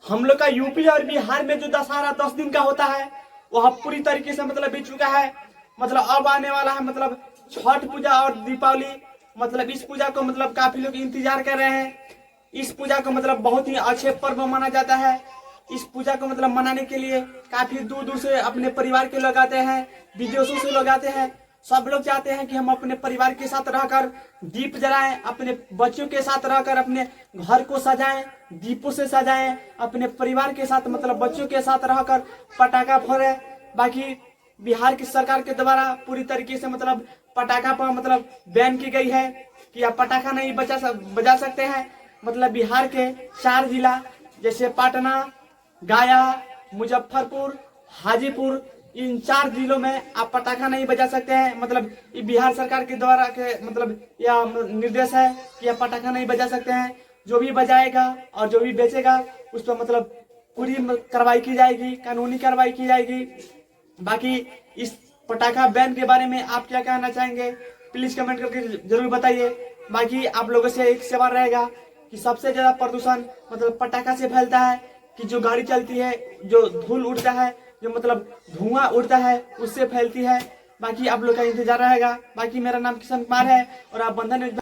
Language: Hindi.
हम लोग का यूपी और बिहार में जो दशहरा 10 दिन का होता है वह पूरी तरीके से मतलब बीत चुका है। मतलब अब आने वाला है मतलब छठ पूजा और दीपावली। मतलब इस पूजा को मतलब काफी लोग इंतजार कर रहे हैं। इस पूजा को मतलब बहुत ही अच्छे पर्व माना जाता है। इस पूजा को मतलब मनाने के लिए काफी दूर दूर से अपने परिवार के लोग आते हैं, विदेशों से लोग आते हैं। सब लोग चाहते हैं कि हम अपने परिवार के साथ रहकर दीप जलाएं, अपने बच्चों के साथ रहकर अपने घर को सजाएं, दीपों से सजाएं, अपने परिवार के साथ मतलब बच्चों के साथ रहकर पटाखा फोड़ें। बाकी बिहार की सरकार के द्वारा पूरी तरीके से मतलब पटाखा पर मतलब बैन की गई है कि आप पटाखा नहीं बजा सकते हैं। मतलब बिहार के 4 जिला जैसे पटना, गया, मुजफ्फरपुर, हाजीपुर, इन 4 जिलों में आप पटाखा नहीं बजा सकते हैं। मतलब ये बिहार सरकार के द्वारा के मतलब यह निर्देश है कि आप पटाखा नहीं बजा सकते हैं। जो भी बजाएगा और जो भी बेचेगा उस पर मतलब पूरी कार्रवाई की जाएगी, कानूनी कार्रवाई की जाएगी। बाकी इस पटाखा बैन के बारे में आप क्या कहना चाहेंगे, प्लीज कमेंट करके जरूर बताइए। बाकी आप लोगों से एक सवाल रहेगा कि सबसे ज्यादा प्रदूषण मतलब पटाखा से फैलता है कि जो गाड़ी चलती है, जो धूल उड़ता है, जो मतलब धुआं उड़ता है उससे फैलती है। बाकी आप लोग का इंतजार रहेगा। बाकी मेरा नाम किशन कुमार है और आप बंधन